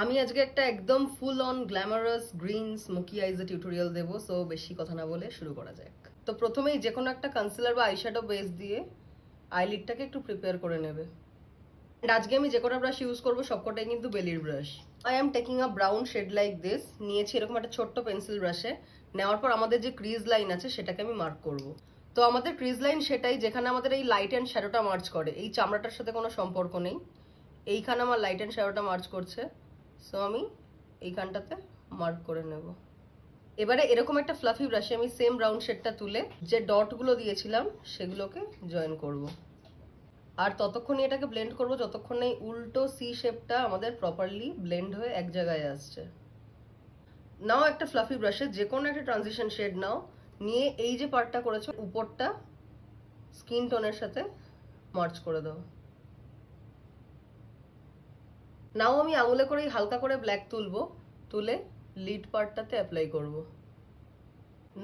আমি আজকে একটা একদম full on glamorous green smoky আইজের টিউটোরিয়াল দেবো, সো বেশি কথা না বলে শুরু করা যাক। তো প্রথমেই যে কোনো একটা কনসিলার বা আইশ্যাডো বেস দিয়ে আইলিডটাকে একটু প্রিপেয়ার করে নেবে। আজকে আমি যে কটা ব্রাশ ইউজ করবো সবকটাই কিন্তু বেলির brush. I am taking a brown shade like this, নিয়েছি এরকম একটা ছোট্ট পেন্সিল ব্রাশে। নেওয়ার পর আমাদের যে ক্রিজ লাইন আছে সেটাকে আমি মার্ক করব। তো আমাদের ক্রিজ লাইন সেটাই যেখানে আমাদের এই লাইট অ্যান্ড শ্যাডোটা মার্চ করে, এই চামড়াটার সাথে কোনো সম্পর্ক নেই। এইখানে আমার লাইট অ্যান্ড শ্যাডোটা মার্চ করছে, সো আমি এইখানটাতে মার্ক করে নেব। এবারে এরকম একটা ফ্লাফি ব্রাশে আমি সেম ব্রাউন শেডটা তুলে যে ডটগুলো দিয়েছিলাম সেগুলোকে জয়েন করব। আর ততক্ষণই এটাকে ব্লেন্ড করব যতক্ষণ এই উল্টো সি শেপটা আমাদের প্রপারলি ব্লেন্ড হয়ে এক জায়গায় আসছে। নাও একটা ফ্লাফি ব্রাশে যে কোনো একটা ট্রানজিশন শেড নাও, নিয়ে এই যে পার্টটা করেছো উপরটা স্কিন টোনের সাথে মার্চ করে দাও। নাও আমি আঙুলে করে হালকা করে ব্ল্যাক তুলবো, তুলে লিড পার্টটাতে অ্যাপ্লাই করব।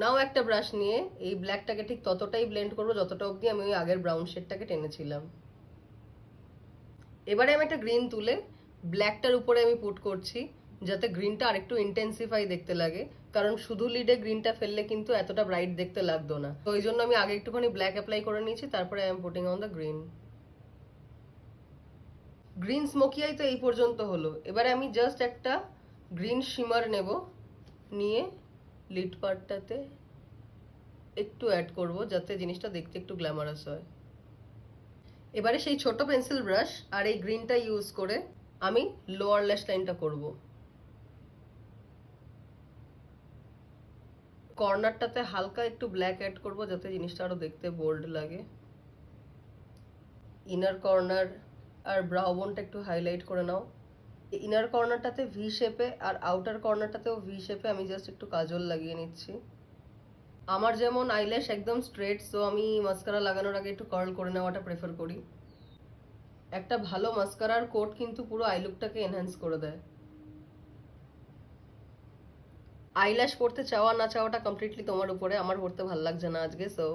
নাও একটা ব্রাশ নিয়ে এই ব্ল্যাকটাকে ঠিক ততটাই ব্লেন্ড করবো যতটা অবধি আমি ওই আগের ব্রাউন শেডটাকে টেনেছিলাম। এবারে আমি একটা গ্রিন তুলে ব্ল্যাকটার উপরে আমি পুট করছি, যাতে গ্রিনটা আরেকটু ইন্টেন্সিফাই দেখতে লাগে, কারণ শুধু লিডে গ্রিনটা ফেললে কিন্তু এতটা ব্রাইট দেখতে লাগতো না। তো ওই জন্য আমি আগে একটুখানি ব্ল্যাক অ্যাপ্লাই করে নিয়েছি, তারপরে I am putting on the green. Green smoky I তো এই পর্যন্ত হলো। এবারে আমি জাস্ট একটা গ্রিন শিমার নেব, নিয়ে লিড পার্টটাতে একটু অ্যাড করব যাতে জিনিসটা দেখতে একটু গ্ল্যামারাস হয়। এবারে সেই ছোট পেন্সিল ব্রাশ আর এই গ্রিনটা ইউজ করে আমি লোয়ার ল্যাশ লাইনটা করব। কর্নারটাতে হালকা একটু ব্ল্যাক অ্যাড করব যাতে জিনিসটা আরো দেখতে বোল্ড লাগে। ইনার কর্নার আর ব্রাউ বোনটা একটু হাইলাইট করে নাও। ইনার কর্নারটাতে ভি শেপে আর আউটার কর্নারটাতেও ভি শেপে আমি জাস্ট একটু কাজল লাগিয়ে নিচ্ছি। আমার যেমন আইল্যাশ একদম স্ট্রেট, সো আমি মাস্কারা লাগানোর আগে একটু কার্ল করে নেওয়াটা প্রেফার করি। একটা ভালো মাস্কারার কোট কিন্তু পুরো আই লুকটাকে এনহ্যান্স করে দেয়। আইল্যাশ পড়তে চাওয়া না চাওয়াটা কমপ্লিটলি তোমার উপরে, আমার পড়তে ভালো লাগছে না আজকে, সো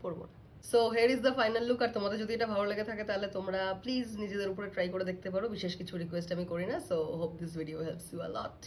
পড়বো না। So here is the final look. আর তোমাদের যদি এটা ভালো লেগে থাকে তাহলে তোমরা প্লিজ নিজেদের উপরে ট্রাই করে দেখতে পারো, বিশেষ কিছু রিকোয়েস্ট আমি করি না। So hope this video helps you a lot.